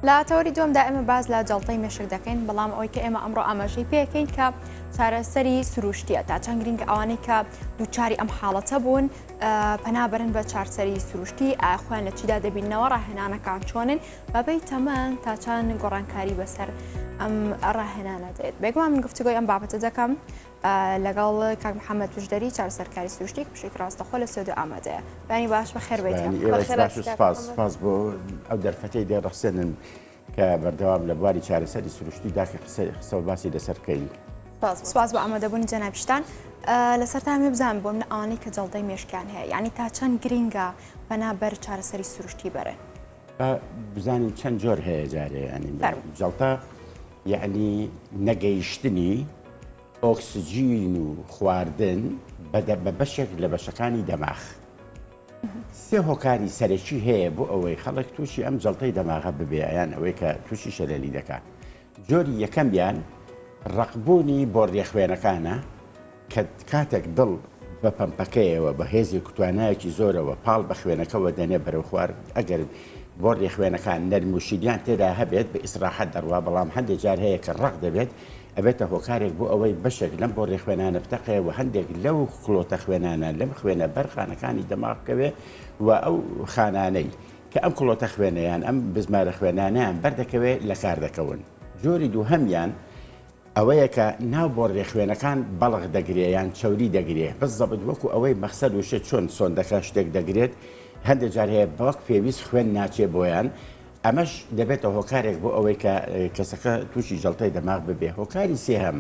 لا تەوەری دووەمدا ئێمە باز لە جەڵتەی مێشک دەکەین بەڵام ئەوەی کە ئێمە ئەمڕۆ ئاماژەی پێکەین کە چارەسەری سروشتیە تا چەند گرنگە ئەوانەی کە دووچاری ئەم حاڵەتە بوون پەنابەرن بە چارەسەری سروشتی ئاخوان لە چیدا دەبینەوە ڕاهێنانەکان چۆنن بەبەی تەمەن تا چەند گۆڕانکاری بەسەر ئەم ڕاهێنانە دێت بێگومان من گفتوگۆی ئەم بابەتە دەکەم لەگەڵ کاک محەممەد توشدەری چارەسەرکاری سروشتی پشتی ڕاستەخۆ لە سێدو ئامادەیە بانی باش بە خێر بێت سپاس بۆ ئەو دەرفەتەی دێڕەخسێنن کە بەردەوام لە بواری چارەسەری سروشتی داخی قسە باسی لەسەرکەین. سپاس بۆ ئامادەبوونی جەنابشتان لەسەر تامێ بزان بۆ من ئەوانەی کە جەڵدەی مێشکیان هەیە یعنی تا چەند گرینگە بەنابەر چارەسەری سروشتی بەرن بزانین چەند جۆر هەیە جارێ ینی جەڵتە یعنی نەگەیشتنی ئۆکسجین و خواردن بە بەشێک لە بەشەکانی دەماغ. سێ هۆکاری سەرەکی هەیە بۆ ئەوەی خەڵک تووشی ئەم جەڵتەی دەماغە ببێ یان ئەوەی کە تووشی شەلەلی دەکات. جۆری یەکەمیان ڕقبوونی بۆڕێ خوێنەکانە کە کاتێک دڵ بە پەمپەکەیەوە بە هێزی کوتوانایەکی زۆرەوە پاڵ بە خوێنەکەەوە دەنێ بەرەو خوار ئەگەر بۆڕێ خوێنەکان نەرموشیدیان تێدا هەبێت بە ئیسراحەت دەڕوا بەڵام هەندێک جار هەیە کە ڕق دەبێت ئەبێتە هۆکارێک بۆ ئەوەی بەشێک لەم بۆڕێ خوێنانە بتەقەیەوە هەندێک لەو کڵۆتە خوێنانە لەم خوێنە بەرخانەکانی دەماغکەوێ و ئەو خانانەی کە ئەم کڵۆتە خوێنەیان ئەم بزمارە خوێنانیان بەردەکەوێت لە کار دەکەون. جۆری دووهەمیان ئەوەیە کە ناو بۆڕێ خوێنەکان بەڵغ دەگرێیان چەوری دەگرێ بەس زەبت وەکو ئەوەی مەخسەر وشە چۆن سۆندەکە شتێک دەگرێت هەندێک جار هەیە بەوەک پێویست خوێن ناچێ بۆیان ئەمەش دەبێتە هۆکارێک بۆ ئەوەی کە کەسەکە تووشی جەڵتەی دەماغ ببێ. هۆکاری سێهەم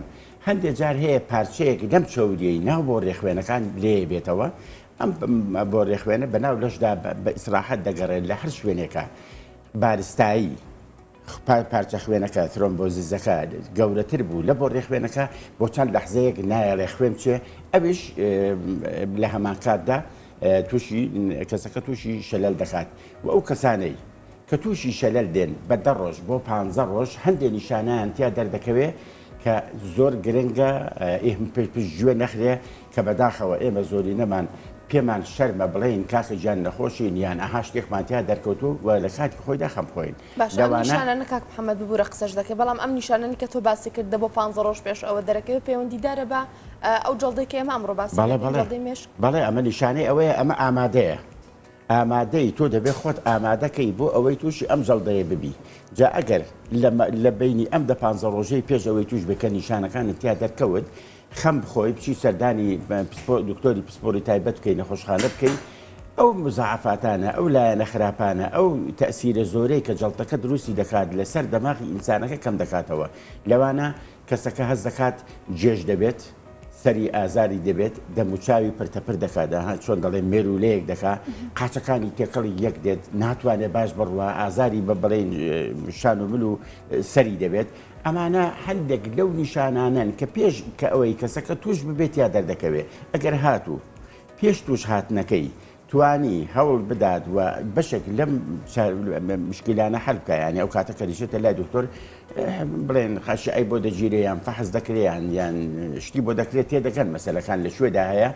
هەندێک جار هەیە پارچەیەک لەم چەوریەی ناو بۆڕێ خوێنەکان لێ بێتەوە ئەم بۆڕێ خوێنە بەناو لەشدا بە ئیسراحەت دەگەڕێت لە هەر شوێنێکە بارستایی پارچە خوێنەکە ترۆمبۆزیزەکە گەورەتر بوو لە بۆ ڕێخوێنەکە بۆ چەند لەحزەیەک نایە ڕێخوێن چێ ئەویش لە هەمان کاتدا تووشی کەسەکە تووشی شەلەل دەکات و ئەو کەسانەی کە تووشی شەلەل دێن بە 10 ڕۆژ بۆ 15 ڕۆژ هەندێک نیشانیان تیا دەردەکەوێت کە زۆر گرنگە پێشگوێ نەخرێ کە بەداخەوە ئێمە زۆری نەمان پێمان شەرمە بڵێن کاکە گیان نەخۆشین یان ئەها شتێکمانتیا دەرکەوتو و لە کاتی خۆیدا خەم خۆین. نیشانە کاک محەممەد ببوورە قسەش دەکەی بەڵام ئەم نیشانانی کە تۆ باسی کرد بۆ 15 ڕۆژ پێش ئەوە دەرەکەوێت پەیوەندیدارە بە ئەو جەڵدەی کە ئێمە ئەمڕۆ باسی مێشک. بەڵێ ئەمە نیشانەی ئەوەیە ئەمە ئامادەیە. ئامادەی تۆ دەبێت خۆت ئامادەکەی بۆ ئەوەی تووشی ئەم جەڵدەیە ببی. جا ئەگەر لە بینی ئەم 15 ڕۆژەی پێش ئەوەی توش بکە نیشانەکانت تیا دەرکەوت خەم بخۆی بچی سەردانی دکتۆری پسپۆری تایبەت بکەی نەخۆشخانە بکەی ئەو مزعفاتانە ئەو لایەنە خراپانە ئەو تەسیرە زۆرەی کە جەڵتەکە دروستی دەکات لەسەر دەماغی ئینسانەکە کەم دەکاتەوە لەوانە کەسەکە هەز دەکات جێژ دەبێت سەری ئازاری دەبێت دەموچاوی پرتەپر دەکات چۆن دەڵێ مێرولەیەک دەکات قاچەکانی تێکەڵی یەک دێت ناتوانێت باش بڕوە ئازاری بە بڵێن شان و مل و سەری دەبێت ئەمانە هەندێک لەو نیشانانن کە پێش کە ئەوەی کەسەکە توش ببێت یا دەردەکەوێت ئەگەر هاتوو پێش توش هاتنەکەی توانی هەوڵ بدات و بەشێک لەم مشکلانە هەل بکە ینی ئەو کاتە کەریشێتە لای دکتۆر بڵێن خاشی ئەی بۆ دەگیرێ یان فەحز دەکرێیان یان شتی بۆ دەکرێت تێدەگەن مەسەلەکان لە شوێدا هەیە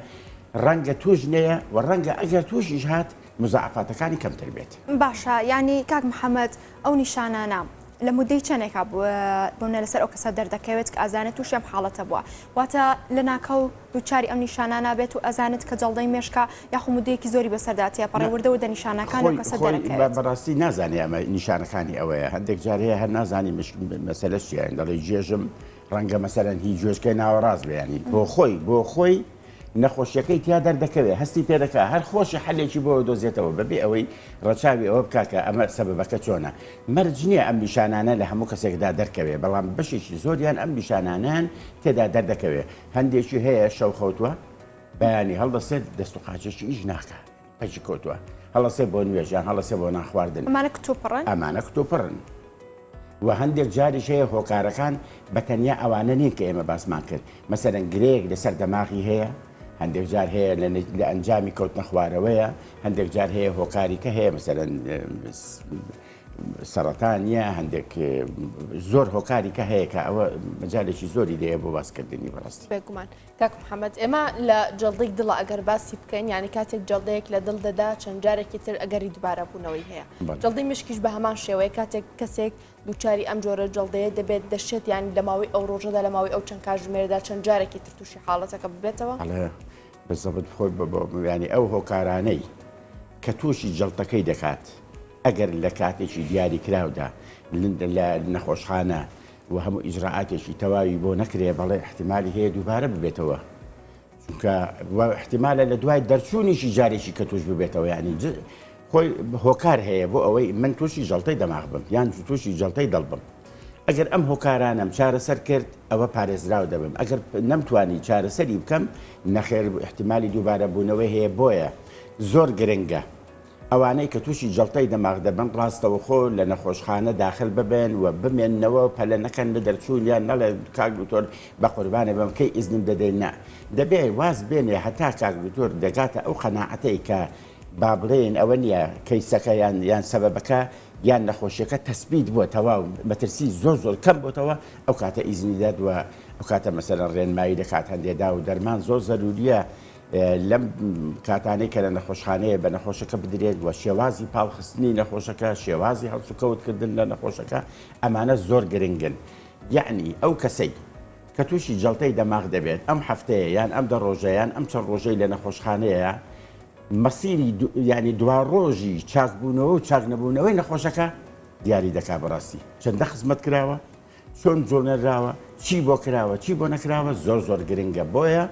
ڕەنگە توش نەیە و ڕەنگە ئەگەر توشیش هات مزعفاتەکانی کەمتر بێت. باشە ینی کاک محەممەد ئەو نیشانانە لە مودەی چەندێکا بوونە لەسەر ئەو کەسە دەردەکەوێت کە ئازانێت تووشی ئەم حاڵەتە بووە واتە لە ناکەو دووچاری ئەم نیشانانە بێت و ئەزانێت کە جەڵدەی مێشکە یاخو مودەیەکی زۆری بەسەرداتیا پەڕێوەردەوە دە نیشانەکان لە کەسە دەرەکەوێت. بەڕاستی نازانێ ئەمە نیشانەکانی ئەوەیە هەندێک جار هەیە هەر نازانی مەسەلە چیان دەڵێ جێژم ڕەنگە مەسەرەن هیچ جۆشکەی ناوەڕاست بێنی بۆ خۆی نەخۆشیەکەی تیا دەردەکەوێت هەستی پێدەکە هەر خۆشی حلێکی بۆ دۆزێتەوە بەبێ ئەوەی ڕەچاوی ئەوە بکاکە ئەمە سەبەبەکە چۆنە مەرج نییە ئەم نیشانانە لە هەموو کەسێکدا دەرکەوێت بەڵام بەشێکی زۆریان ئەم نیشانانیان تێدا دەردەکەوێت هەندێکی هەیە شەو خەوتووە بەیانی هەڵدەسێت دەست و قاچێکی ئیش ناکە پەچی کۆتووە هەڵەسێ بۆ نوێژیان هەڵەسێ بۆ ناخواردن ئەمانە کتۆپڕن و هەندێک جاریش هەیە هۆکارەکان بە تەنیا ئەوانە نین کە ئێمە باسمان کرد مەسەرەن گرەیەک لەسەر دەماغی هەیە هەندێک جار هەیە لە ئەنجامی کەوتنە خوارەوەیە هەندێک جار هەیە هۆکاریکە هەیە مەسەرەن سەرەتانە هەندێک زۆر هۆکاری کە هەیە کە ئەوە مەجالێکی زۆری دەیە بۆ باسکردنی بەڕاستی. بێگومان کاک محەممەد ئێمە لە جڵدەی دڵە ئەگەر باسی بکەین ینی کاتێک جڵدەیەک لە دڵ دەدا چەند جارێکی تر ئەگەری دووبارە بوونەوەی هەیە جڵدەی مشکیش بە هەمان شێوەیە کاتێک کەسێک دووچاری ئەم جۆرە جڵدەیە دەبێت دەشێت ینی لە ماوەی ئەو ڕۆژەدا لە ماوەی ئەو چەند کاتژمێرەدا چەند جارێکی تر تووشی حاڵەتەکە ببێتەوە بەزەبت خۆی ینی ئەو هۆکارانەی کە تووشی جڵتەکەی دەکات ئەگەر لە کاتێکی دیاری کراودا لە نەخۆشخانە و هەموو ئیجرعاتێکی تەواوی بۆ نەکرێ بەڵێ احتیمالی هەیە دووبارە ببێتەوە چونکە احتیمالە لە دوای دەرچوونیشی جارێکی کە توش ببێتەوە ینی خۆی هۆکار هەیە بۆ ئەوەی من تووشی جڵتەی دەماغ بم یان تووشی جڵتەی دڵ بم ئەگەر ئەم هۆکارانم چارەسەر کرد ئەوە پارێزراو دەبم ئەگەر نەمتوانی چارەسەری بکەم نەخێر احتیمالی دووبارە بوونەوەی هەیە بۆیە زۆر گرنگە ئەوانەی کە تووشی جڵتەی دەماغ دەبن ڕاستەوە خۆ لە نەخۆشخانە داخل ببن و بمێننەوە پەلە نەکەن لە دەرچوون یان نەڵێ کاک دکتۆر بە قوربانێ بم کەی ئیزنم دەدەین نا دەبێ واز بێنێ هەتا کاک دکتۆر دەگاتە ئەو قەناعەتەی کە با بڵێن ئەوە نییە کەیسەکە یان سەبەبەکە یان نەخۆشیەکە تەسبیت بووە تەواو مەترسی زۆر کەم بۆتەوە ئەو کاتە ئیزنی دەد و ئەو کاتە مەسەرەن ڕێنمایی دەکات هەندێدا و دەرمان زۆر زەروریە لەم کاتانەی کە لە نەخۆشخانەیە بە نەخۆشەکە بدرێت وە شێوازی پاڵخستنی نەخۆشەکە شێوازی هەڵسوکەوتکردن لە نەخۆشەکە ئەمانە زۆر گرنگن یعنی ئەو کەسەی کە تووشی جڵتەی دەماغ دەبێت ئەم هەفتەیە یان ئەم دە ڕۆژەیان ئەم چەند ڕۆژەی لە نەخۆشخانەیە مەسیری ینی دوا ڕۆژی چاکبوونەوە و چاک نەبوونەوەی نەخۆشەکە دیاری دەکا بەڕاستی چەندە خزمەت کراوە چۆن جۆنەراوە چی بۆ کراوە چی بۆ نەکراوە زۆر گرنگە بۆیە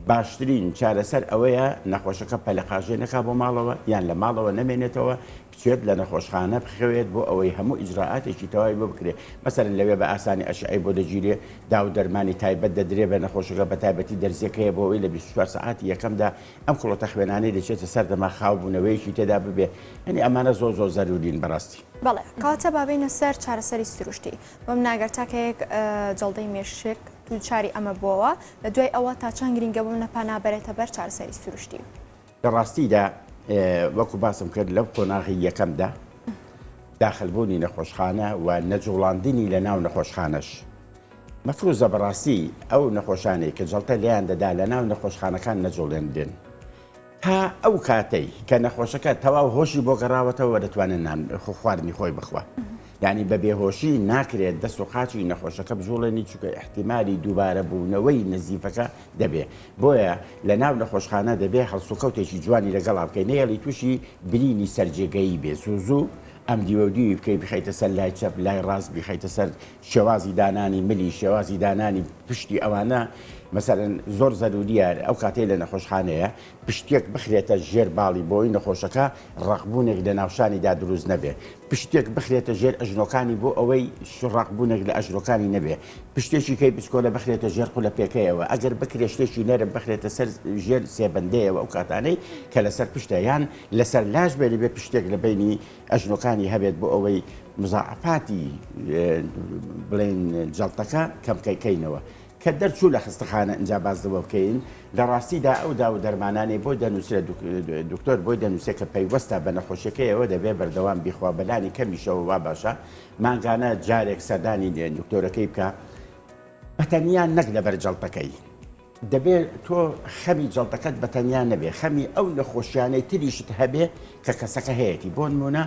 باشترین چارەسەر ئەوەیە نەخۆشەکە پەلەقاژێ نەکا بۆ ماڵەوە یان لە ماڵەوە نەمێنێتەوە بچێت لە نەخۆشخانە بخەوێت بۆ ئەوەی هەموو ئیجرعاتێکی تەواوی بۆ بکرێت مەسەرەن لەوێ بە ئاسانی ئەشعی بۆ دەگیرێ دا و دەرمانی تایبەت دەدرێ بە نەخۆشەکە بە تایبەتی دەرزیەکەیە بۆ ئەوەی لە 24 ساعتی یەکەمدا ئەم کڵۆتە خوێنانەی دەچێتە سەر دەما خاوبوونەوەیەکی تێدا ببێ هەنی ئەمانە زۆر زەرورین بەڕاستی بەڵێ کاتە بابینە سەر چارەسەری سروشتی بۆم ناگەرتاکەیەک جڵدەی مێشک دووچاری ئەمە بووەوە لە دوای ئەوە تا چەند گرنگە بووم نەپانابێتە بەر چارەسەری سروشتی لە ڕاستیدا وەکو باسم کرد لەو قۆناغی یەکەمدا داخلبوونی نەخۆشخانە و نەجوڵاندنی لە ناو نەخۆشخانەش مەفروزە بەڕاستی ئەو نەخۆشانەی کە جڵتە لیان دەدا لە ناو نەخۆشخانەکان نەجوڵێندن تا ئەو کاتەی کە نەخۆشەکە تەواو هۆشی بۆ گەڕاوەتەوە دەتوانن خواردنی خۆی بخوە یعنی بە بێهۆشی ناکرێت دەست و قاچی نەخۆشەکە بژوڵێنی چونکە احتیمالی دووبارە بوونەوەی نزیفەکە دەبێ بۆیە لە ناو نەخۆشخانە دەبێ هەڵسوکەوتێکی جوانی لەگەڵا بکەین نەیەڵی تووشی برینی سەرجێگەیی بێ زوو ئەم دیوەدیوی بکەی بخەیتە سەر لای چەپ لای ڕاست بخەیتە سەر شێوازی دانانی ملی شێوازی دانانی پشتی ئەوانە مەسەرەن زۆر زەروریە ئەو کاتێ لە نەخۆشخانەیە پشتێک بخرێتە ژێر باڵی بۆی نەخۆشەکە ڕقبوونێک لە ناوشانیدا دروست نەبێ پشتێک بخرێتە ژێر ئەژنۆکانی بۆ ئەوەی ڕقبوونێک لە ئەژنۆکانی نەبێ پشتێکی کەی بچکۆلە بخرێتە ژێر قولە پێکەیەوە ئەگەر بکرێ شتێکی نەرم بخرێتە سەر ژێر سێبەندەیەوە ئەو کاتانەی کە لەسەر پشتە یان لەسەر لاش بێ لەبێ پشتێک لە بینی ئەژنۆکانی هەبێت بۆ ئەوەی مزاعفاتی بڵێن جەڵتەکە کەمکەیکەینەوە کە دەرچوو لە خستەخانە ئەنج بازەوە بکەین لە ڕاستیدا ئەو دا و دەرمانانی بۆی دەنووسێت دکتۆر بۆی دەنووسێت کە پەیوەستە بە نەخۆشیەکەیەوە دەبێ بەردەوام بیخوا بەلانی کەمیشەوە وا باشە مانگانە جارێک سەردانی دکتۆرەکەی بکە بەتەنیان نەک لەبەر جەڵتەکەی دەبێت تۆ خەمی جەڵتەکەت بەتەنیان نەبێ خەمی ئەو نەخۆشیانەی تریشت هەبێ کە کەسەکە هەیەی بۆ نمونە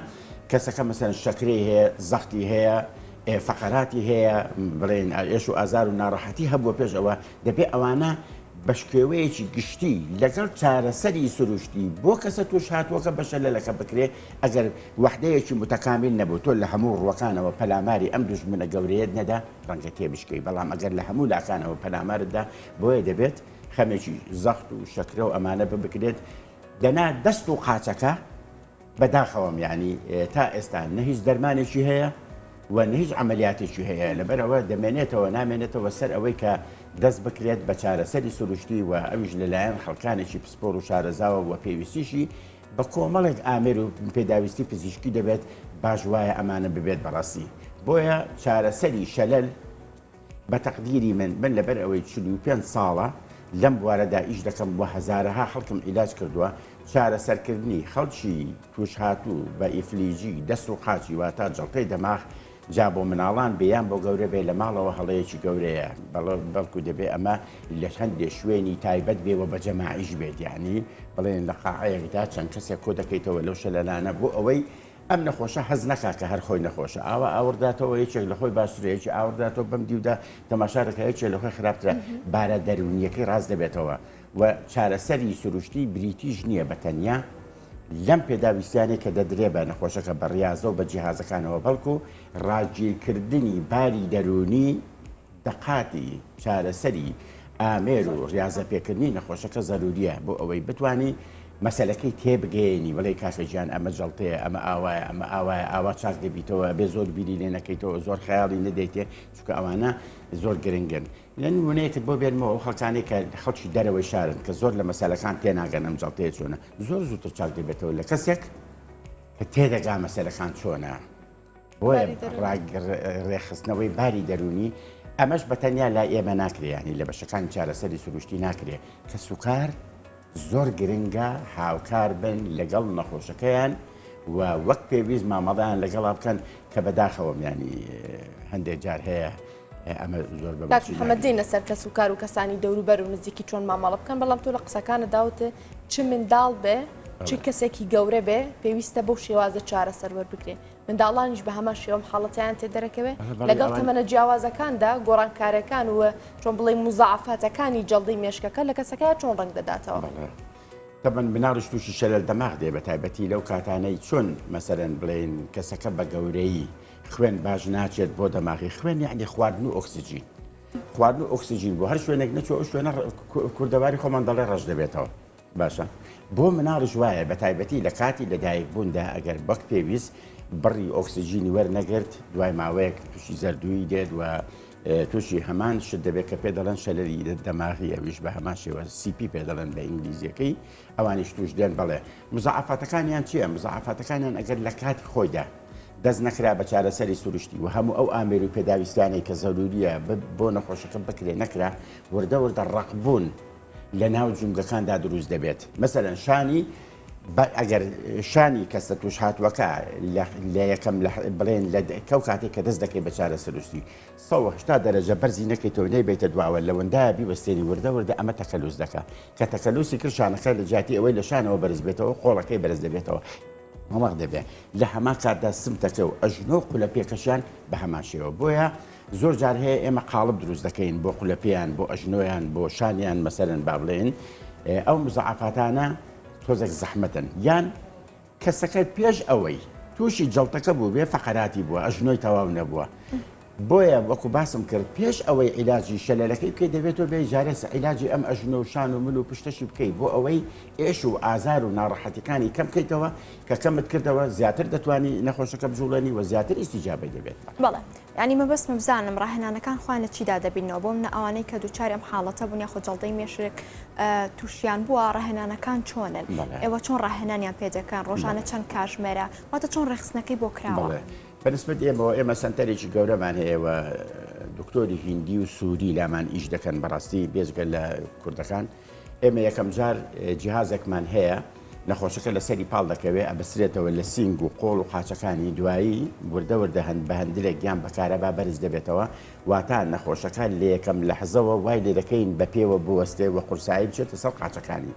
کەسەکە مەسەن شەکرەی هەیە زەختی هەیە فقراتی هەیە بڵێن ئێش و ئازار و ناڕەحەتی هەبووە پێش ئەوە دەبێت ئەوانە بە شێوەیەکی گشتی لەگەڵ چارەسەری سروشتی بۆ کەسە توش هاتووەکە بەشە لەلەکە بکرێت ئەگەر وەحدەیەکی متەکامل نەبوو تۆ لە هەموو ڕوەکانەوە پەلاماری ئەم دوژمنە گەورەیەت نەدا ڕەنگە تێبشکەی بەڵام ئەگەر لە هەموو لاکانەوە پەلامارتدا بۆیە دەبێت خەمێکی زەخت و شەکرە و ئەمانە بکرێت دەنا دەست و قاچەکە بەداخەوەم ینی تا ئێستا نە هیچ دەرمانێکی هەیە و هیچ عملیاتێکی هەیە لەبەرەوە دەمێنێتەوە نامێنێتەوە سەر ئەوەی کە دەست بکرێت بە چارەسەری سروشتی و ئەویش لەلایەن خەڵکانێکی پسپۆر و شارەزاوە و پێویستیشی بە کۆمەڵێک ئامێر و پێداویستی پزیشکی دەبێت باش وایە ئەمانە ببێت بەڕاستی بۆیە چارەسەری شەلەل بە تەقدیری من لەبەر ئەوەی 45 ساڵە لەم بوارەدا ئیش دەکەم و هەزارەها خەڵکم عیلاج کردووە چارەسەرکردنی خەڵکی توش هاتوو بە ئیفلیجی دەست و قاچی واتە جەڵتەی دەماغ جا بۆ مناڵان بێیان بۆ گەورە بێ لە ماڵەوە هەڵەیەکی گەورەیە بەڵکو دەبێ ئەمە لە هەندێک شوێنی تایبەت بێەوە بە جەماعیش بێت یعنی بڵێن لە قاعەیەکدا چەند کەسێک کۆ دەکەیتەوە لەو شەلەلانە بۆ ئەوەی ئەم نەخۆشە حەز نەکا کە هەر خۆی نەخۆشە ئاوا ئاورداتەوە یەکێک لە خۆی باشترەیەکی ئاورداتەوە بەم دیودا تەماشارەکە یەکێک لە خۆی خراپترە بارە دەرونیەکەی ڕاست دەبێتەوە و چارەسەری سروشتی بریتیش نییە بە تەنیا لەم پێداویستیانێک کە دەدرێ بە نەخۆشەکە بە ڕاضە و بە جیهازەکانەوە بەڵکو ڕاگیرکردنی باری دەرونی دەقاتی چارەسەری ئامێر و ڕاضە پێکردنی نەخۆشەکە زەروریە بۆ ئەوەی بتانی مەسەلەکەی تێبگەێنی وڵی کاکەجیان ئەمە جەڵتەیە ئەمە ئاوایە ئەمە ئاوایە ئاوا چاک دەبیتەوە بێ زۆر بیری لێ نەکەیتەوە زۆر خەیاڵی نەدەیتێ چونکە ئەوانە زۆر گرنگن لە نمونەیەکت بۆ بێنمەوە خەڵکانی کە خەڵکی دەرەوەی شارن کە زۆر لە مەسەلەکان تێناگەن ئەم جەڵتەیە چۆنە زۆر زووتر چاک دەبێتەوە لە کەسێک کە تێدەگا مەسەلەکان چۆنە بۆیە ڕێخستنەوەی باری دەرونی ئەمەش بە تەنیا لا ئێمە ناکرێنی لە بەشەکانی چارەسەری سروشتی ناکرێ کە سوکار زۆر گرنگە هاوکار بن لەگەڵ نەخۆشەکەیان و وەک پێویست مامەڵیان لەگەڵا بکەن کە بەداخەوەم ینی هەندێک جار هەیە ئەمە زۆر بەمەدین لەسەر کە سوکار و کەسانی دەوروبەر و نزیکی چۆن مامەڵە بکەن بەڵام تۆ لە قسەکانە داوتە چ منداڵ بێ چ کەسێکی گەورە بێ پێویستە بەو شێوازە چارەسەر وەربگرێ منداڵانیش بە هەمان شێوەم حاڵەتیان تێ دەرەکەوێ لەگەڵ تەمەنە جیاوازەکاندا گۆڕانکارەکان و چۆن بڵێ مزعفاتەکانی جەڵدەی مێشکەکە لە کەسەکە چۆن ڕنگ دەداتەوە تەبەن بناڕش تووشی شەلەل دەماغ دێ بە تایبەتی لەو کاتانەی چۆن مەسەرەن بڵێن کەسەکە بە گەورەی خوێن باش ناچێت بۆ دەماغی خوێن یعنی خواردن و ئۆکسیجین خواردن و ئۆکسیجین بۆ هەر شوێنێک نەچوە شوێنە کوردەواری خۆمان دەڵێ ڕەش دەبێتەوە باشە بۆ مناڕش وایە بە تایبەتی لە کاتی لەدایک بووندا ئەگەر بەک پێویست بڕی ئۆکسیجینی وەرنەگرت دوای ماوەیەک تووشی زەردووی دێت و تووشی هەمان شت دەبێت کە پێ دەڵێن شەلەری دەماغی ئەویش بە هەمان شێوە سیپی پێ دەڵێن بە ئینگلیزیەکەی ئەوانیش توش دێن بڵێ مزعفاتەکانیان چییە مزعفاتەکانیان ئەگەر لە کاتی خۆیدا دەست نەکرا بە چارەسەری سروشتی و هەموو ئەو ئامێر و پێداویستانەی کە زەروریە بۆ نەخۆشەکە بکرێ نەکرا وردە ڕقبوون لە ناو جونگەکاندا دروست دەبێت مەسەرەن شانی ئەگەر شانی کەسە توش هاتووەکە لە یەکەم بڵێن لە کەو کاتێک کە دەست دەکەی بە چارە سروشتی 180 دەرەجە بەرزی نەکەیتەوە نەی بێتە دواوە لەوەندایە بیوەستێنی وردە ئەمە تەکەلوس دەکە کە تەکەلوسی کرد شانەکە لە جاتی ئەوەی لە شانەوە بەرز بێتەوە قۆڵەکەی بەرز دەبێتەوە مەمەق دەبێت لە هەمان کاتدا سمتەکە و ئەژنۆ و قولەپێکەشیان بە هەمان شێوە بۆیە زۆر جار هەیە ئێمە قاڵب دروست دەکەین بۆ قولەپیان بۆ ئەژنۆیان بۆ شانیان مەسەرەن با بڵێن ئەو مزعفاتانە تۆزێک زەحمەتن یان کەسەکە پێش ئەوەی تووشی جەڵتەکە بوو بێ فەقەراتی بووە ئەژنۆی تەواو نەبووە بۆیە وەکو باسم کرد پێش ئەوەی عیلاجی شەلەلەکەی بکەیت دەبێتەوە بێ جارێسە عیلاجی ئەم ئەژنۆ و شان و مل و پشتەشی بکەیت بۆ ئەوەی ئێش و ئازار و ناڕەحەتیەکانی کەم بکەیتەوە کە کەمت کردەوە زیاتر دەتوانی نەخۆشەکە بجوڵێنی و زیاتر ئیسیجابەی دەبێت بەڵێ ینی مەبەستمە بزانم ڕاهێنانەکان خوان لە چیدا دەبینەوە بۆ منە ئەوانەی کە دووچاری ئەم حاڵەتە بوون یاخۆ جەڵدەی مێشک تووشیان بووە ڕاهێنانەکان چۆنن ئێوە چۆن ڕاهێنانیان پێدەکەن ڕۆژانە چەند کاتژمێرە واتە چۆن ڕێخستنەکەی بۆ کراوە بەنسبەت ئێمە سنتەرێکی گەورەمان هەیەوە دکتۆری هیندی و سووری لامان ئیش دەکەن بەڕاستی بێزگە لە کوردەکان ئێمە یەکەم جار جیهازێکمان هەیە نەخۆشەکە لەسەری پاڵ دەکەوێت ئەبەسرێتەوە لە سینگ و قۆڵ و قاچەکانی دوایی وردە بە هەندێک گیان بەکارەبا بەرز دەبێتەوە واتە نەخۆشەکان لە یەکەم لەحزەوە وای لێ دەکەین بە پێوە بوەستێ و قورسایی بچێتە سەر قاچەکانی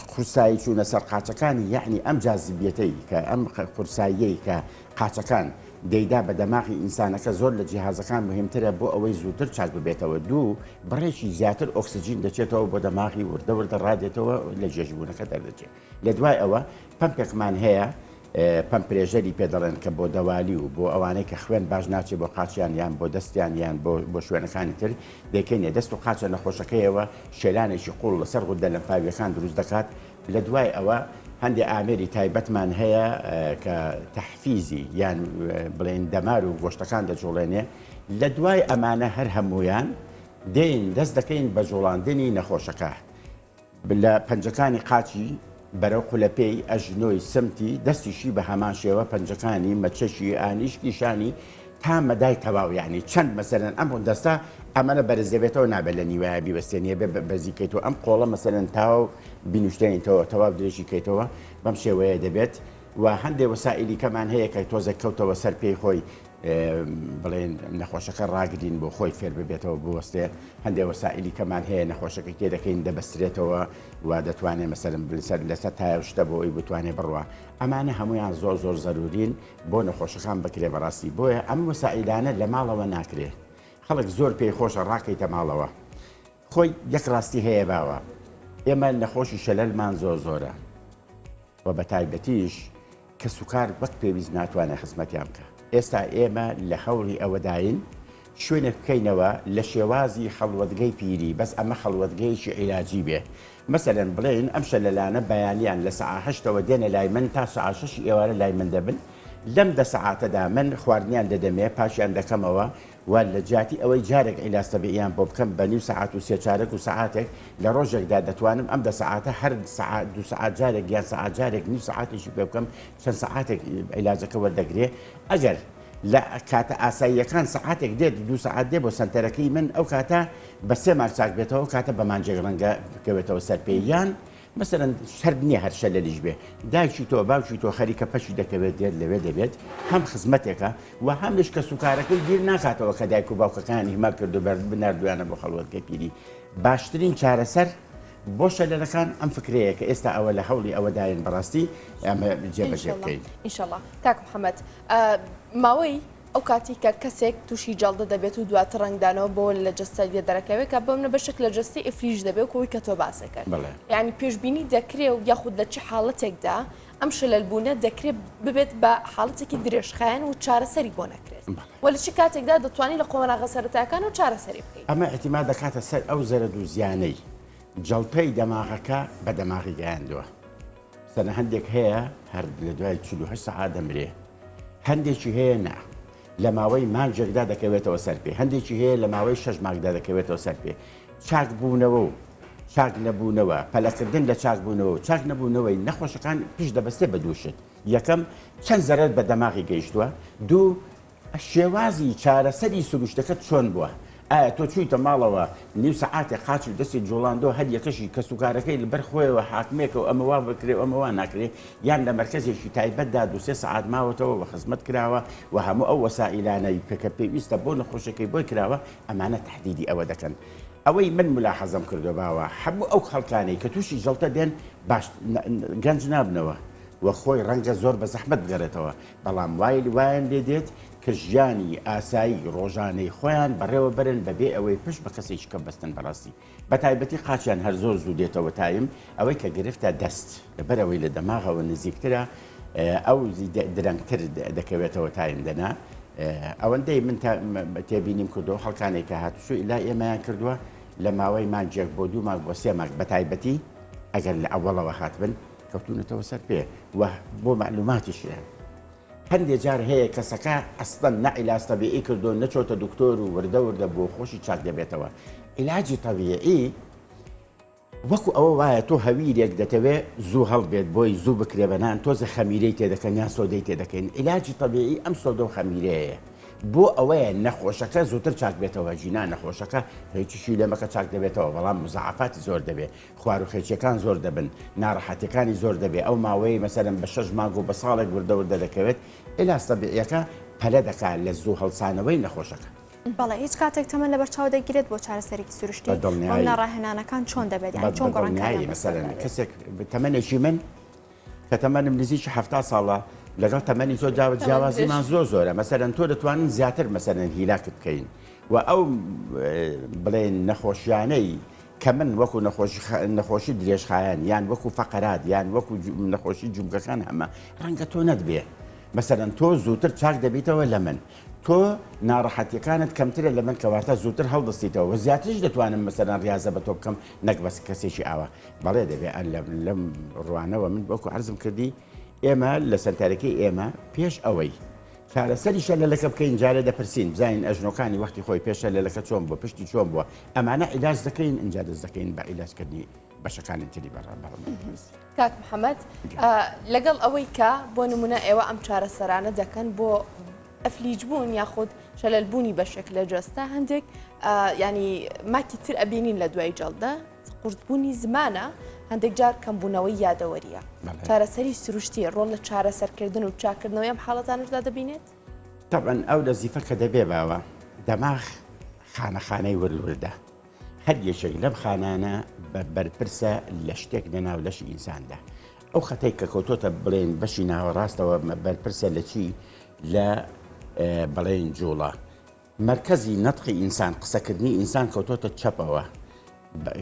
قورسایی چوونە سەر قاچەکانی یعنی ئەم جاذبیەتەی کە ئەم قورساییەی کە قاچەکان دەیدا بە دەماغی ئینسانەکە زۆر لە جیهازەکان مهمترە بۆ ئەوەی زووتر چاک ببێتەوە دوو بڕێکی زیاتر ئۆکسیجین دەچێتەوە بۆ دەماغی وردە ڕادێتەوە لە جێژبوونەکە دەردەچێت لە دوای ئەوە پمپێکمان هەیە پمپرێژەری پێدەڵێن کە بۆ دەوالی و بۆ ئەوانەی کە خوێن باش ناچێت بۆ قاچیان یان بۆ دەستیان یان بۆ شوێنەکانی تر دەکەینێ دەست و قاچە نەخۆشەکەیەوە شێلانێکی قوڵ لەسەر غودە لەمفاویەکان دروست دەکات لە دوای ئەوە هەندێک ئامێری تایبەتمان هەیە کە تەحفیزی یان بڵێن دەمار و گۆشتەکان دەجوڵێنێ لە دوای ئەمانە هەر هەمویان دێن دەست دەکەین بە جوڵاندنی نەخۆشەکە لە پەنجەکانی قاچی بەرەو قولەپێی ئەژنۆی سمتی دەستیشی بە هەمان شێوە پەنجەکانی مەچەشی ئانیشکی شانی تا مەدای تەواو یعنی چەند مەسەرەن ئەم دەستا ئەمانە بەرزدەبێتەوە نابێت لە نیوایە بیبەستێنیە بەزیکەیتەوە ئەم قۆڵە مەسەرەن تاو بینوشتێنیتەوە تەواو درێژیکەیتەوە بەم شێوەیە دەبێت و هەندێک وەسائلی کەمان هەیە کە تۆزە کەوتەوە سەر پێی خۆی بڵێن نەخۆشەکە ڕاگرین بۆ خۆی فێر ببێتەوە بوەستێ هەندێک وەسائلی کەمان هەیە نەخۆشەکەی تێ دەکەین دەبەسترێتەوە و دەتوانێت مەسەرم لەسەر تایە شتە بۆ ئەوی بتوانێت بڕوە ئەمانە هەمویان زۆر زۆر زەرورین بۆ نەخۆشەکان بکرێ بەڕاستی بۆیە ئەم وەسائلانە لە ماڵەوە ناکرێ خەڵک زۆر پێی خۆشە ڕاکەیتە ماڵەوە خۆی یەک ڕاستی هەیە باوە ئێمە نەخۆشی شەلەلمان زۆر زۆرە و بە تایبەتیش کە سوکار وەک پێویست ناتوانێت خزمەتیان بکە ئێستا ئێمە لە هەوڵی ئەوەداین شوێنێک بکەینەوە لە شێوازی خەڵوەتگەی پیری بەس ئەمە خەڵوەتگەیشی عیلاجی بێ مەسەلەن بڵێن ئەم شەلەلانە بەیانیان لە سەعات 8ەوە دێنە لای من تا سەعات 6 ئێوارە لای من دەبن لەم دە سەعاتەدا من خواردنیان دەدەمێ پاشیان دەکەمەوە و لە جاتی ئەوەی جارێک ئیلاستەبییان بۆ بکەم بە نیو سەعات و سێ چارێک و سەعاتێک لە ڕۆژێکدا دەتوانم ئەم دە سەعاتە هەر دو سەعات جارێک یان سەعات جارێک نیو سەعاتێکی پێ بکەم چەند سەعاتێک عیلاجەکە وەردەگرێ ئەگەر لە کاتە ئاساییەکان سەعاتێک دێت دو سەعات دێ بۆ سنتەرەکەی من ئەو کاتە بە سێ مانگ چاک بێتەوە کاتە بە مانجێک ڕەنگە بکەوێتەوە سەر پێیان مثلەن شەرد نییە هەر شەلەلیش بێ دایکی تۆ باوکی تۆ خەریکە پەشی دەکەوێت دێت لەوێ دەبێت هەم خزمەتێکە و هەمیش کە سوکارەکەی بیر ناکاتەوە کە دایک و باوکەکانی هیما کردو بناردویانە بۆ خەڵوەتگەی پیری باشترین چارەسەر بۆ شەلەلەکان ئەم فکرەیە کە ئێستا ئەوە لە هەوڵی ئەوەداین بەڕاستی ئەمە جێبەجێ بکەین ئینشەڵڵا کاک محەممەد ماوەی ئەو کاتی کە کەسێک تووشی جەڵدە دەبێت و دواتر ڕنگدانەوە بۆ لە جستە لێ دەرەکەوێت کە بەم بەشێک لە جستی ئفریش دەبێت کۆی کە تۆ باسەکەن یعنی پێشببینی دەکرێت و یاخود لە چه حاڵەتێکدا ئەم شلەلبوونە دەکرێت ببێت بە حاڵەتێکی درێژخایەن و چارەسەری بۆ نەکرێت وە لە چ کاتێکدا دەتوانانی لە قۆمەناغە سەرەتاکان و چارەسەری بکەیت ئەمە ئەتیماد دەکاتە سەر ئەو زەرد و زیانەی جەڵتەی دەماغەکە بە دەماغی گەیاندووە سەر هەندێک هەیە هەر لە دوای 48 سەعات دەمرێ هەندێکی هەیە نا لە ماوەی مانجێکدا دەکەوێتەوە سەر پێ هەندێکی هەیە لە ماوەی 6 مانگدا دەکەوێتەوە سەر پێ چاک بوونەوە و چاک نەبوونەوە پەلەکردن لە چاک بوونەوە و چاک نەبوونەوەی نەخۆشەکان پیش دەبەستێ بە دووشت یەکەم چەند زەرەر بە دەماغی گەیشتووە دوو شێوازی چارەسەری سروشتەکە چۆن بووە ئایا تۆ چوویتە ماڵەوە نیو سەعاتێک قاچی دەستی جوڵاندۆ هەر یەکەشی کە سوکارەکەی لەبەر خۆیەوە حاکمێکە و ئەمەوا بکرێ ئەمەوە ناکرێ یان لە مەرکەزێکی تایبەتدا دو سێ سەعات ماوەتەوە بە خزمەت کراوە و هەموو ئەو وەسائلانەی کە پێویستە بۆ نەخۆشەکەی بۆی کراوە ئەمانە تهدیدی ئەوە دەکەن ئەوەی من ملاحەزەم کردو باوە هەموو ئەو خەڵکانەی کە تووشی جەڵتە دێن باش گەنج نابنەوە و خۆی ڕەنگە زۆر بە زەحمەت بگەڕێتەوە بەڵام وایان لێ دێت کە ژیانی ئاسایی ڕۆژانەی خۆیان بەڕێوە برن بەبێ ئەوەی پشت بە کەسێکی کەم بەستن بەڕاستی بە تایبەتی قاچیان هەر زۆر زوو دێتەوە تایم ئەوەی کە گرفتە دەست لەبەرەوەی لە دەماغەوە نزیکترە ئەو درەنگتر دەکەوێتەوە تایم دەنا ئەوەندەی من تێبینیم کردەوە خەڵکانێک کە هاتووشوی لا ئێمەیان کردووە لە ماوەی مانجێک بۆ دوو مانگ بۆ سێ مانگ بە تایبەتی ئەگەر لە ئەوڵەوە هاتبن کەوتونەتەوە سەر پێ و بۆ معلوماتیشیان هەندێک جار هەیە کەسەکە ئەسڵەن نەعیلاج تەبیعی کردو نەچۆتە دکتۆر و وردە بۆ خۆشی چاک دەبێتەوە عیلاجی تەبیعی وەکو ئەوە وایە تۆ هەویرێک دەتەوێت زوو هەڵبێت بۆی زوو بکرێ بەنان تۆزە خەمیرەی تێدەکەن یان سۆدەی تێدەکەین عیلاجی تەبیعی ئەم سۆدە و خەمیرەیە بۆ ئەوەیە نەخۆشەکە زووتر چاک بێتەوە ژینا نەخۆشەکە هیچیشی لەمەکە چاک دەبێتەوە بەڵام مزعفاتی زۆر دەبێت خواروخێچیەکان زۆر دەبن ناڕەحەتەکانی زۆر دەبێت ئەو ماوەی مەسەرم بە 6 مانگ و بە ساڵێک وردە دەکەوێت عیلاج تەبیعیەکە پەلە دەکات لە زوو هەڵسانەوەی نەخۆشەکە بەڵێ هیچ کاتێک تەمەن لە بەرچاو دەگیرێت بۆ چارەسەرێکی سروشتی ناڕاهێنانەکان چۆن دەبێت یان چۆن گۆڕانکاری مەسەرەن کەسێک تەمەنێکی من کە تەمەنم نزیکی 70 ساڵە لەگەڵ تەمەنی زۆر جیاوازیمان زۆر زۆرە مەسەرەن تۆ دەتوانن زیاتر مەسەرەن هیلاکت بکەین و ئەو بڵێن نەخۆشیانەی کە من وەکو نەخۆشی درێژخایەن یان وەکو فەقەرات یان وەکو نەخۆشی جومگەکان هەمە ڕەنگە تۆ نەتبێ مەسەرەن تۆ زووتر چاک دەبیتەوە لە من تۆ ناڕەحەتیەکانت کەمترە لە من کەواتە زووتر هەڵدەستیتەوە و زیاترش دەتوانم مەسەرەن ریاضە بە تۆ بکەم نەک بەس کەسێکی ئاوە بەڵێ دەبێت لەم ڕوانەوە من وەکو عەرزم کردی ئێمە لە سەرتارەکەی ئێمە پێش ئەوەی چارەسەری شەلەلەکە بکەین جارە دەپرسین بزانین ئەژنۆکانی وەختی خۆی پێش شەلەلەکە چۆن بووە پشتی چۆن بووە ئەمانە عیلاج دەکەین ئینجا دەست دەکەین بە عیلاجکردنی بەشەکانی تری کاک محەممەد لەگەڵ ئەوەی کە بۆ نمونە ئێوە ئەم چارەسەرانە دەکەن بۆ ئەفلیج بوون یاخود شەلەل بوونی بەشێک لە جەستە هەندێک ینی ماکی تر ئەبینین لە دوای جەڵدە قورتبوونی زمانە هەندێک جار کەمبوونەوەی یادەوەریە چارەسەری سروشتی ڕۆڵ لە چارەسەرکردن و چاکردنەوەی ئەم حاڵەتانشدا دەبینێت؟ طبعا ئەو نەزیفە کە دەبێ باوە دەماغ خانەخانەی وردە هەر یەکێک لەم خانانە بەرپرسە لە شتێک لە ناو لەشی ئینساندا ئەو خەتەی کە کەوتۆتە بڵێن بەشی ناوەڕاستەوە بەرپرسە لە چی لە بڵێن جوڵە مرکزی نەتقی ئینسان قسەکردنی ئینسان کەوتۆتە چەپەوە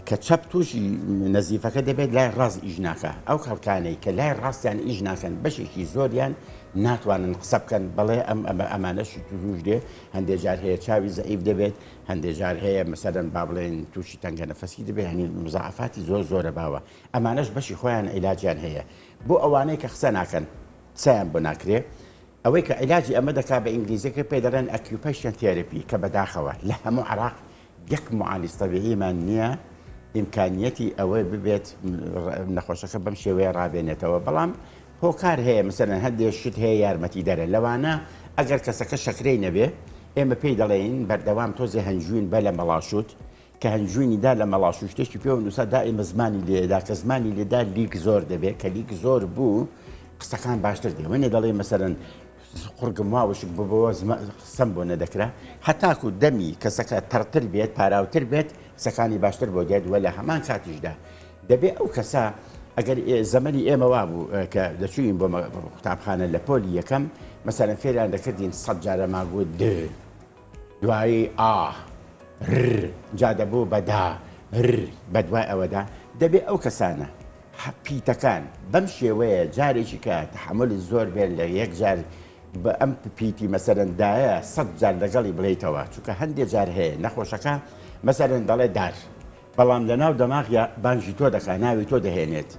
کە چەپ تووشی نەزیفەکە دەبێت لای ڕاست ئیژ ناکە ئەو خەڵکانەی کە لای ڕاستیان ئیژ ناکەن بەشێکی زۆریان ناتوانن قسە بکەن بەڵێ ئەمانەشی توش دێ هەندێک جار هەیە چاوی زەعیف دەبێت هەندێک جار هەیە مەسەرەن با بڵێن تووشی تەنگە نەفەسی دەبێت هەنی مزعفاتی زۆرە باوە ئەمانەش بەشی خۆیان عیلاجیان هەیە بۆ ئەوانەی کە قسە ناکەن قسەیان بۆ ناکرێ ئەوەی کە عیلاجی ئەمە دەکا بە ئینگلیزیەکە پێ دەڵێن ئەکیوپەیشن تێرەپی کە بەداخەوە لە هەموو عراق یەک معالیج طەبیعیمان نییە ئیمکانیەتی ئەوەی ببێت نەخۆشەکە بەم شێوەیە ڕابێنێتەوە بەڵام هۆکار هەیە مەسەرەن هەندێک شت هەیە یارمەتی دەرە لەوانە ئەگەر کەسەکە شەکرەی نەبێ ئێمە پێی دەڵێن بەردەوام تۆزێ هەنجوین بە لە مەڵاشوت کە هەنجوینیدا لە مەڵاشوت شتێکی پێوە نووسا دائیمە زمانی لێدا کە زمانی لێدا لیک زۆر دەبێت کە لیک زۆر بوو قسەکان باشتر دێوەنێ دەڵێ مەسەرەن قورگم واوشک ببەوە قسەم بۆ نەدەکرا هەتاکو دەمی کەسەکە تەرتر بێت پاراوتر بێت قسەکانی باشتر بۆ دێت وە لە هەمان کاتیشدا دەبێ ئەو کەسە ئەگەر زەمەنی ئێمە وا بوو کە دەچوین بۆ قوتابخانە لە پۆلی یەکەم مەسەرەن فێریان دەکردین 100 جارە ماگوت د دوایی جا دەبوو بەدا بە دوای ئەوەدا دەبێ ئەو کەسانە پیتەکان بەم شێوەیە جارێکی کە تەحمل زۆر بێت لە یەک جار بە ئەم پیتی مەسەرەندایە 100 جار لەگەڵی بڵێیتەوە چونکە هەندێک جار هەیە نەخۆشەکە مەسەرەن دەڵێ دار بەڵام لە ناو دەماغیا بانگی تۆ دەکات ناوی تۆ دەهێنێت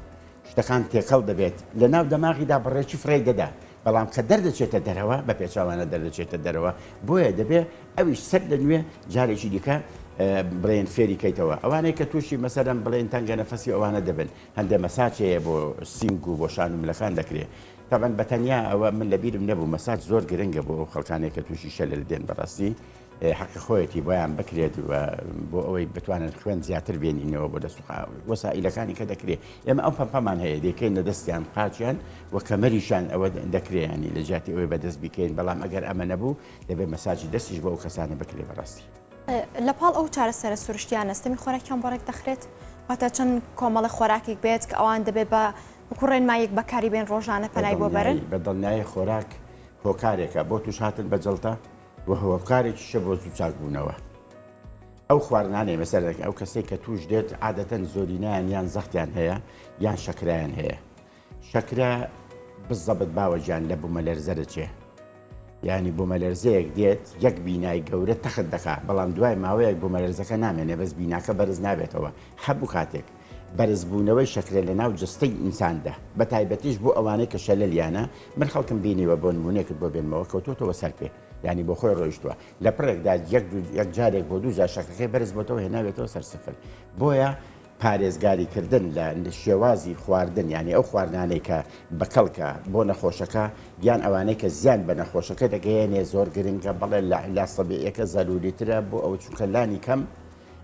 شتەکان تێکەڵ دەبێت لە ناو دەماغیدا بڕێکی فڕی دەدا بەڵام کە دەردەچێتە دەرەوە بە پێچاوانە دەردەچێتە دەرەوە بۆیە دەبێ ئەویش سەر لە نوێ جارێکی دیکە بڵێن فێریکەیتەوە ئەوانەی کە تووشی مەسەرەن بڵێن تەنگە نەفەسی ئەوانە دەبن هەندێک مەساجەیە بۆ سینگ و بۆ شان و ملەکان دەکرێت طبعا بەتەنیا ئەوە من لەبیرم نەبوو مەساج زۆر گرنگە بۆ خەڵکانێک کە تووشی شەلل دێن بەڕاستی حەقی خۆیەتی بۆیان بکرێت بۆ ئەوەی بتوانن خوێن زیاتر بێنینەوە بۆ دەست وەسائلەکانی کە دەکرێت ئێمە ئەو پەمپەمان هەیە دەکەین لە دەستیان قاچیان و کەمەریشان ئەوە دەکرێت ینی لە جاتی ئەوەی بەدەست بکەین بەڵام ئەگەر ئەمە نەبوو دەبێت مەساجی دەستیش بۆ ئەو کەسانە بکرێت بەڕاستی لە پاڵ ئەو چارەسەرە سروشتیان ئەستەمی خۆراکیان بەڕێک دەخرێت واتە چەند کۆمەڵی خۆراکێک بێت کە ئەوان دەبێت بە کوڕێن مایەک بەکاری بێن ڕۆژانە پەنای بۆ بەرن بەدڵنیایی خۆراک هۆکارێکە بۆ توش هاتن بە جەڵتە و هۆکارێکی شە بۆ زوو چاکبوونەوە ئەو خواردنانەی مەسەرێک ئەو کەسێک کە توش دێت عادەتەن زۆرینیان یان زەختیان هەیە یان شەکرایان هەیە شەکرا بزەبت باوەجیان لە بوومەلەرزە چێ ینی بوومەلەرزەیەک دێت یەک بینای گەورە تەخت دەکات بەڵام دوای ماوەیەک بوومەلەرزەکە نامێنێ بەس بیناکە بەرز نابێتەوە هەبوو کاتێک بەرزبوونەوەی شەکرە لە ناو جستەی ئینساندا بە تایبەتیش بۆ ئەوانەی کە شەلەلیانە من خەڵکم بینیوە بۆ نمونێکت بۆ بێنمەوە کەوتۆتەوە سەر پێ ینی بۆ خۆی ڕۆیشتووە لە پڕێکدا یەک جارێک بۆ دوو جار شەکرەکەی بەرز بۆتەوە هێناوێتەوە سەر سفر بۆیە پارێزگاریکردن لە شێوازی خواردن ینی ئەو خواردانەی کە بەکەڵکە بۆ نەخۆشەکە یان ئەوانەی کە زیان بە نەخۆشەکە دەگەیەنێ زۆر گرنگە بەڵێ لە سەبیعەکە زەروریترە بۆ ئەو چونکە لانی کەم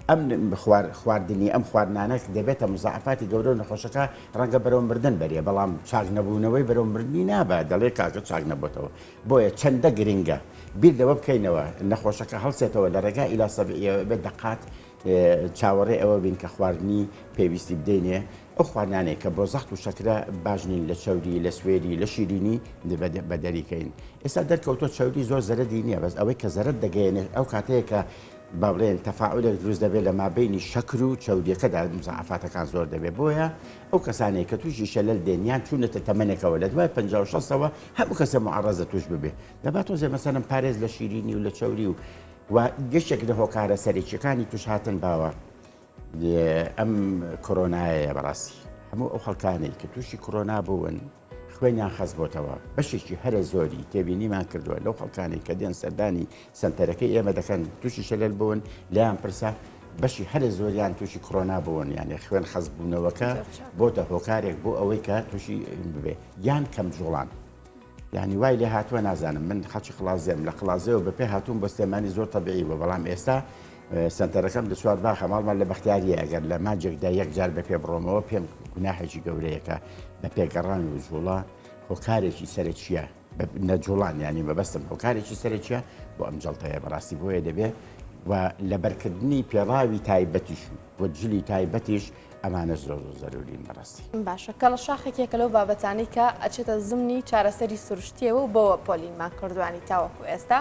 ئەم خواردنی ئەم خواردنانە دەبێتە مزعفاتی گەورە و نەخۆشەکە ڕەنگە بەرەو مردن بەرێ بەڵام چاک نەبوونەوەی بەرەو مردنی نابە دەڵێ کاکە چاک نەبێتەوە بۆیە چەندە گرنگە بیر لەوە بکەینەوە نەخۆشەکە هەڵسێتەوە لە ڕێگا ئیلا سەبیعەوە بێت دەقات چاوەڕێ ئەوە بین کە خواردنی پێویستی بدەینێ ئەو خواردانێک کە بۆ زەخت و شەکرە باشنین لە چەوری لە سوێری لە شیرینی بە دەریکەین ئێستا دەرکەوتۆ چەوری زۆر زەرەری نییە بەس ئەوەی کە زەرت دەگەیەنێ ئەو کاتەیە کە با بڵێن تەفاعولێک دروست دەبێت لە مابینی شەکر و چەوریەکەدا مزعفاتەکان زۆر دەبێت بۆیە ئەو کەسانەیە کە تووشی شەلەل دێنیان چوونەتە تەمەنێکەوە لە دوای 56ەوە هەموو کەسە معڕەزە توش ببێ دەبات تۆزێ مەسەرەن پارێز لە شیرینی و لە چەوری و گەشتێک لە هۆکارە سەرێکیەکانی توش هاتن باوە ئەم کۆرۆنایە بەڕاستی هەموو ئەو خەڵکانەی کە تووشی کۆرۆنا بوون خوێنیان خەز بۆتەوە بەشێکی هەرە زۆری تێبینیمان کردووە لەو خەڵکانەی کە دێن سەردانی سنتەرەکەی ئێمە دەکەن تووشی شەلەل بوون لیان پرسە بەشی هەرە زۆریان تووشی کۆرۆنا بوون یانێ خوێن خەز بوونەوەکە بۆتە هۆکارێک بۆ ئەوەی کە تووشی ببێ یان کەم جوڵان یعنی وای لێ هاتووە نازانم من خەڵکی خڵازێم لە خڵازەوە بەپێ هاتوون بە سلێمانی زۆر تەبیعی بە بەڵام ئێستا سنتەرەکەم دەچوار باخە ماڵمان لە بەختیاریە ئەگەر لە ماجێکدا یەک جار بەپێ بڕۆمەوە پێم گوناحێکی گەورەیەکە بە پێگەڕانی و جوڵە هۆکارێکی سەرچیە نەجوڵان ینی مەبەستم هۆکارێکی سەرچیە بۆ ئەم جەڵتەیە بەڕاستی بۆیە دەبێت و لە بەرکردنی پێڕاوی تایبەتیش و جلی تایبەتیش ئەمانە زۆر زەرورین بەڕاستی. باشە کەڵە شاخێکێکە لەو بابەتانی کە ئەچێتە زمنی چارەسەری سروشتیەوە بۆ پۆلینمان کردوانی تاوەکو ئێستا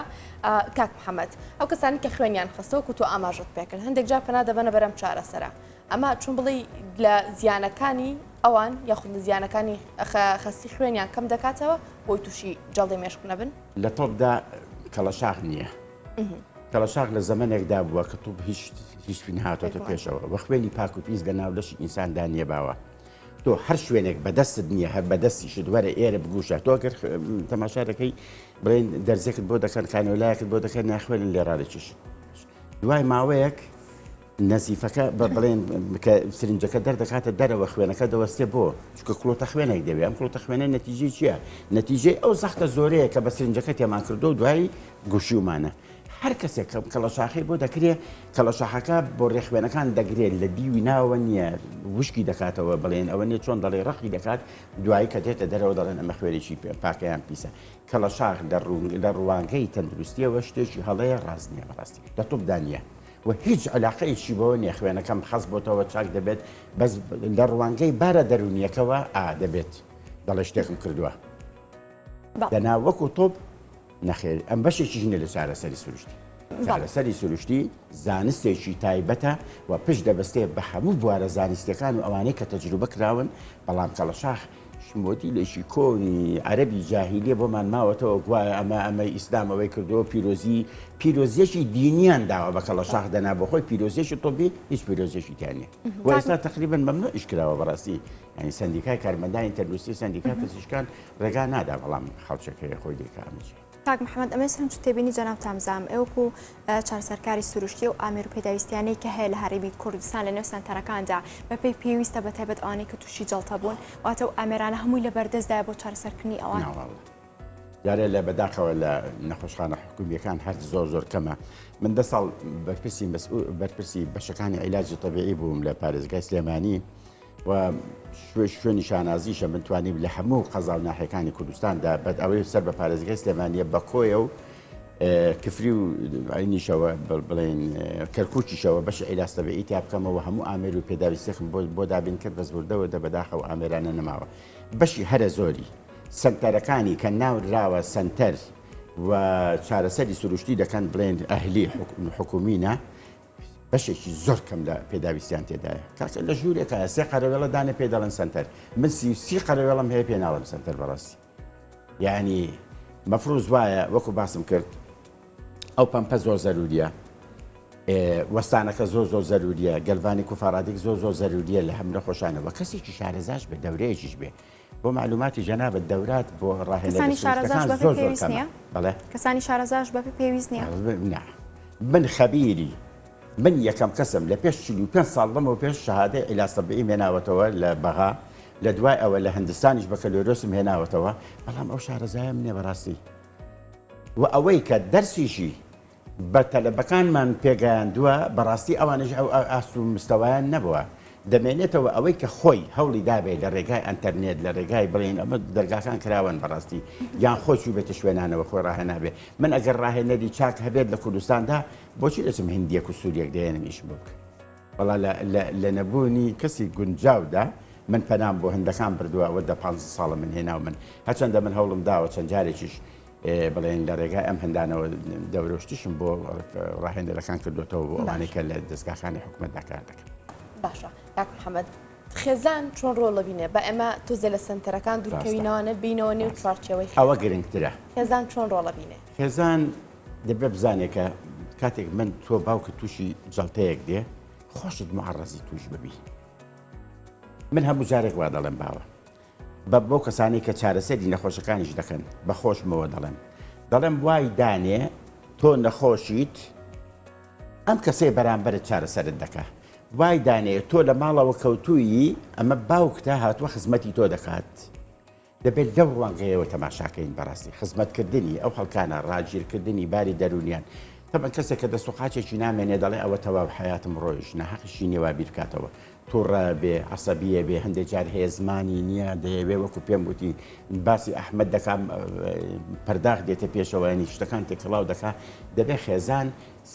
کاک محەممەد ئەو کەسانی کە خوێنیان خستەوەکو تۆ ئاماژت پێکرد هەندێک جار پەنا دەبەنە بەرەم چارەسەرە ئەمە چون بڵێ لە زیانەکانی ئەوان یاخود لە زیانەکانی خستی خوێنیان کەم دەکاتەوە بۆی تووشی جەڵدەی مێشک نەبن لە تۆپدا کەڵە شاخ نییە کەڵە شاخ لە زەمانێکدا بووە کە توپ هیچ فین هاتۆتە پێشەوە بە خوێنی پاک و پیس لە ناو لەشی ئینساندا نیە باوە تۆ هەر شوێنێک بەدەستت نییە هەر بەدەستیشت وەرە ئێرە بگوشە تۆ گەر تەماشارەکەی بڵێن دەرزێکت بۆ دەکەن کانۆلایەکت بۆ دەکەن ناخوێنن لێڕادەکیش دوای ماوەیەک نەزیفەکە بڵێن کە سرنجەکە دەردەکاتە دەرەوە خوێنەکە دەوەستێ بۆ چکە کڵۆتە خوێنێک دەوێت ئەم کڵۆتە خوێنە نەتیجەی چییە؟ نەتیجەی ئەو زەختە زۆرەیە کە بە سرنجەکە تێمان کردو و دوایی گوشیومانە هەر کەسێک کەڵەشاخی بۆ دەکرێت کەڵەشاخەکە بۆ ڕێخوێنەکان دەگرێت لە دیوی ناوە نییە وشکی دەکاتەوە بڵێن ئەوە نیە چۆن دەڵێ ڕەخی دەکات دوایی کە دێتە دەرەوە دەڵێن ئەمە خوێنێکی پاکەیان پیسە کەڵەشاخ لە ڕوانگەی تەندروستیەوە شتێکی هەڵەیە ڕاست نییە بەڕاستی لە تۆپدا نییە و هیچ علاقەیەکی بۆ نیە خوێنەکەم خەز بۆتەوە چاک دەبێت بەس لە ڕوانگەی بارە دەرونیەکەوە دەبێت دەڵێ شتێکم کردووە دەنا وەکو تۆپ نەخێر ئەم بەشێکی ژنە لە چارەسەری سروشتی چارەسەری سروشتی زانستێکی تایبەتە و پشت دەبەستێ بە هەموو بوارە زانستیەکان و ئەوانەی کە تەجروبە کراون بەڵام کەڵەشاخ شمۆتی لەشی کۆنی عەرەبی جاهیلیە بۆمان ماوەتەوە گوایە ئەمە ئیسلامەوەی کردەوە پیرۆزیەکی دینیان داوە بە کەڵەشاخ دەنا بۆ خۆی پیرۆزیەکی تۆبی هیچ پیرۆزیەکی تیانە و ئێستا تقریبن مەمنوع ئیشکراوە بەڕاستی ینی سندیکای کارمەندانی تەندروستی سندیکای پزیشکان ڕێگا نادا بەڵام خەڵچەکەی خۆی دێکامەجێ کاک محەممەد ئەمە سەرنج تێبینی جەناب تامزام ئێوەکو چارەسەرکاری سروشتی و ئامیر و پێداویستیانەی کە هەیە لە هەرێمی کوردستان لە نێو سەنتەرەکاندا بەپێی پێویستە بە تایبەت ئەوانەی کە تووشی جەڵتە بوون واتە و ئامێرانە هەمووی لە بەردەستدایە بۆ چارەسەرکردنی ئەوان جارێ لە بەداخەوە لە نەخۆشخانە حکومیەکان هەر زۆر کەمە من 10 ساڵ بەرپرسی بەشەکانی عیلاجی تەبیعی بووم لە پارێزگای سلێمانی و شوێنی شانازیشە من توانیم لە هەموو قەزا و ناحیەکانی کوردستاندا بەد ئەوەی سەر بە پارێزگای سلێمانیە بە کۆیە و کفری و عینیشەوە بڵێن کەرکوچیشەوە بەش عیلاج تەبیعی تیا بکەمەوە هەموو ئامێر و پێداویستێکم بۆ دابین کرد بەس بردەوە دە بەداخەوە ئامێرانە نەماوە بەشی هەرە زۆری سنتەرەکانی کە ناوراوە سنتەر و چارەسەری سروشتی دەکەن بڵێن ئەهلی حکومینە بەشێکی زۆر کەم لە پێداویستیان تێدایە کاکە لە ژوورێکە سێ قەرەوێڵە دانە پێ دەڵێن سنتەر من سی قەرەوێڵم هەیە پێ ناڵم سنتەر بەڕاستی یعنی مەفروض وایە وەکو باسم کرد ئەو پەمپە زۆر زەروریە وەستانەکە زۆر زەروریە گەلڤانی کوفارادێک زۆر زەروریە لە هەم نەخۆشانەوە کەسێکی شارەزاش بێ دەورەیەکیش بێ بۆ معلوماتی جەنابەت دەورات بۆ ڕاهێنانی شارەزاش بەپێ پێویست نییە کەسانی شارەزاش بەپێ پێویست نییە من خەبیری من یەکەم کەسم لە پێش 45 ساڵ لەمەوە پێش شەهادەی عیلاج تەبیعی هێناوەتەوە لە بەغا لە دوای ئەوە لە هەندستانیش بەکەلۆرۆسم هێناوەتەوە بەڵام ئەو شارەزایە منێ بەڕاستی و ئەوەی کە دەرسیشی بە تەلەبەکانمان پێگەیاندووە بەڕاستی ئەوانش ئەو ئاست و مستەوایان نەبووە دەمێنێتەوە ئەوەی کە خۆی هەوڵی دابێت لە ڕێگای ئەنتەرنێت لە ڕێگای بڵێن ئەمە دەرگاکان کراون بەڕاستی یان خۆی بێتە شوێنانەوە خۆی ڕاهێنابێ من ئەگەر ڕاهێنەری چاک هەبێت لە کوردستاندا بۆچی دەچم هندیەک و سووریەک دێنم ئیشم بۆ بکە بەڵا لە نەبوونی کەسی گونجاودا من پەنام بۆ هەندەکان بردووە ئەوە 15 ساڵە من هێناو من هەرچەندە من هەوڵم داوە چەند جارێکیش بڵێن لە ڕێگای ئەم هەندانەوە دەورۆشتیشم بۆ ڕاهێنەرەکان کردوێتەوە بۆ ئەوانەی کە لە دەستگاکانی حکوومەتدا کار دەکەن باشە کاک محەممەد خێزان چۆن ڕۆڵە بینێ بە ئێمە تۆزە لە سنتەرەکان دوورکەوینەوەنە بینەوە نێو چوارچەوەی ئەوە گرنگترە خێزان چۆن ڕۆڵە بینێ خێزان دەبێ بزانێکە کاتێک من تۆ باوکە تووشی جەڵتەیەک دێ خۆشت معڕەزی توش ببی من هەموو جارێک وا دەڵێم باوە بۆ کەسانی کە چارەسەری نەخۆشەکانیش دەکەن بە خۆشمەوە دەڵێم وای دانێ تۆ نەخۆشیت ئەم کەسەی بەرامبەرت چارەسەرت دەکات وای دانێ تۆ لە ماڵەوە کەوتووی ئەمە باوکتە هاتووە خزمەتی تۆ دەکات دەبێت لەو ڕوانگەیەوە تەماشاکەین بەڕاستی خزمەتکردنی ئەو خەڵکانە ڕاگیرکردنی باری دەرونیان تەمە کەسێک کە دەسوقاچێکی نامێنێ دەڵێ ئەوە تەواو حیاتم ڕۆیش نەحەقیشی نێوا بیرکاتەوە تووڕە بێ عەسەبیە بێ هەندێک جار هەیە زمانی نییە دەیەوێ وەکو پێم گوتی باسی ئەحمەد دەکام پەرداخ دێتە پێشەوە ینی شتەکان تێکڵاو دەکا دەبێ خێزان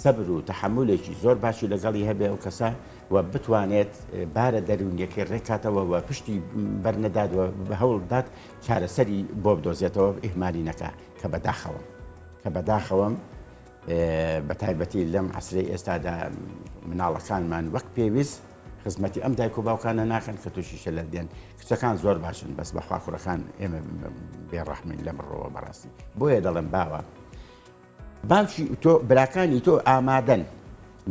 سەبر و تەحملێکی زۆر باشی لەگەڵی هەبێ ئەو کەسە و بتوانێت بارە دەرونیەکەی ڕێکاتەوە و پشتی بەرنەدادوە بە هەوڵدات چارەسەری بۆ بدۆزێتەوە ئیهمالی نەکا کە بەداخەوەم بە تایبەتی لەم عەسرەی ئێستادا مناڵەکانمان وەک پێویست خزمەتی ئەم دایک و باوکانە ناکەن کە تووشی شەلەر دێن کچەکان زۆر باشن بەس بەخوا کوڕەکان ئێمە بێڕەحمین لە مرۆوە بەڕاستی بۆیە دەڵێم باوە باوکی تۆ براکانی تۆ ئامادەن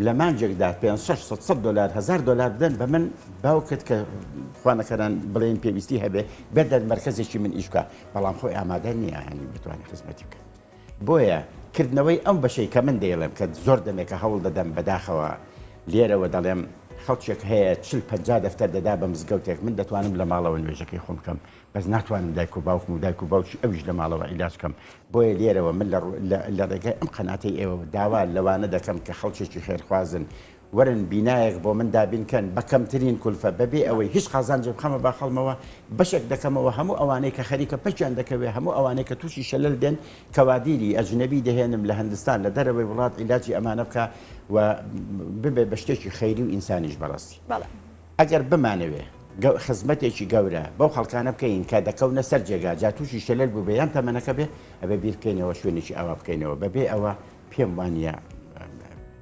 لە مانجێکدا 500 دلار 1000 دلار بدەن بە من باوکت کە خوانەکەران بڵێن پێویستی هەبێ بێدەن مرکزێکی من ئیشکە بەڵام خۆی ئامادە نییە ینی بتوانێت خزمەتی بکە بۆیە کردنەوەی ئەم بەشەی کە من دەیڵێم کە زۆر دەمێکە هەوڵ دەدەم بەداخەوە لێرەوە دەڵێم خەڵکێک هەیە 40-50 دەفتەر دەدا بە مزگەوتێک من دەتوانم لە ماڵەوە نوێژەکەی خۆم بکەم بەس ناتوانم دایک و باوکم و دایک و باوکی ئەویش لە ماڵەوە عیلاج بکەم بۆیە لێرەوە من لە ڕێگای ئەم قەناتەی ئێوە داوا لەوانە دەکەم کە خەڵکێکی خێرخوازن وەرن بینایەک بۆ من دابینکەن بە کەمترین کولفە بەبێ ئەوەی هیچ قازانجێ بخەمە با خەڵمەوە بەشێک دەکەمەوە هەموو ئەوانەی کە خەریکە پەچیان دەکەوێت هەموو ئەوانەی کە تووشی شەلل دێن کەوادیری ئەجنەبی دەهێنم لە هەندستان لە دەرەوەی وڵات عیلاجی ئەمانە بکە و ببێ بە شتێکی خەیری و ئینسانیش بەڕاستی ئەگەر بمانەوێ خزمەتێکی گەورە بەو خەڵکانە بکەین کە دەکەونە سەر جێگا جا تووشی شەلل بوو بەیان تەمەنەکە بێ ئەبێ بیرکەینەوە شوێنێکی ئاوا بکەینەوە بەبێ ئەوە پێم وانە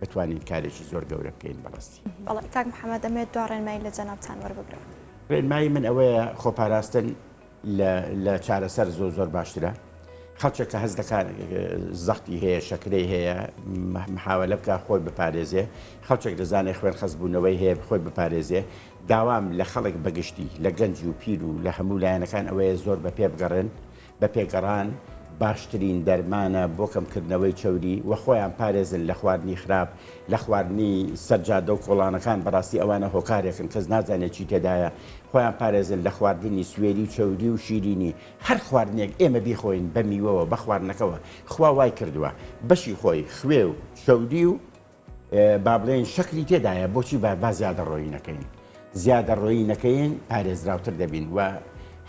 بتوانین کارێکی زۆر گەورە بکەین بەڕاستی بەڵێ کاک محەممەد دەمێت دو ڕێنمایی لە جەنابتان وەربگرەوە ڕێنمایی من ئەوەیە خۆپاراستن لە چارەسەر زۆر باشترە خەڵکێک کە هەز دەکات زەختی هەیە شەکرەی هەیە محاولە بکە خۆی بپارێزێ خەڵکێک دەزانێت خوێن خەزبوونەوەی هەیە خۆی بپارێزێ داوام لە خەڵک بەگشتی لە گەنج و پیر و لە هەموو لایەنەکان ئەوەیە زۆر بە پێ بگەڕێن بە پێگەڕان باشترین دەرمانە بۆ کەمکردنەوەی چەوری و خۆیان پارێزن لە خواردنی خراپ لە خواردنی سەرجادە و کۆڵانەکان بەڕاستی ئەوانە هۆکارێکن کەس نازانێت چی تێدایە خۆیان پارێزن لە خواردنی سوێری و چەوری و شیرینی هەر خواردنێک ئێمە بیخۆین بە میوەوە بە خواردنەکەەوە خوا وای کردووە بەشی خۆی خوێ و شەودی و با بڵێن شەکری تێدایە بۆچی با زیادە ڕۆیی نەکەین زیادە ڕۆیی نەکەین پارێزراوتر دەبین و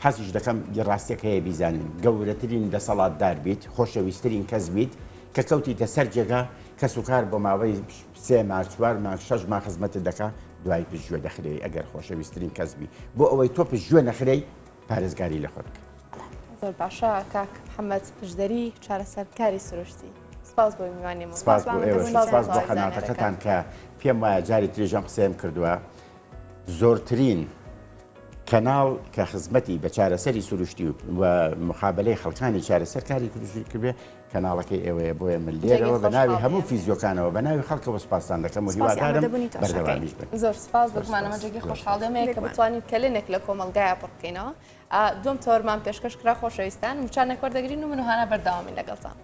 حەزیش دەکەم ڕاستێک هەیە بیزانین گەورەترین دەسەڵاتدار بیت خۆشەویستترین کەس بیت کە کەوتیتە سەر جێگا کە سوکار بۆ ماوەی 3 مانگ 4 مانگ 6 مانگ خزمەتت دەکا دوای پشتگوێ دەخرێ ئەگەر خۆشەویستترین کەس بی بۆ ئەوەی تۆ پشتگوێ نەخرەی پارێزگاری لە خۆت بکە زۆر باشە کاک محەممەد پشدەری چارەسەرکاری سروشتی سپاس بۆ میوانیمە سپاس بۆ ئێوە سپاس بۆ قەناتەکەتان کە پێم وایە جاری ترێژەم قسەم کردووە زۆرترین کەناڵ کە خزمەتی بە چارەسەری سروشتی و مخابلەی خەڵکانی چارەسەرکاری کردوێ کەناڵەکەی ئێوەیە بۆیە من لێرەوە بە ناوی هەموو فیزیۆکانەوە بە ناوی خەڵکەوە سپاسان دەکەم و هیوادارم بەردەوامیش بن زۆر سپاس بگمانەمەجێکی خۆشحاڵدەمەیە کە بتوانین کەلێنێک لە کۆمەلگایە پڕکەینەوە دوم تۆرمان پێشکەش کرا خۆشەویستان وچانێک وەردەگرین و منوهانە بەردەوامی لەگەڵتان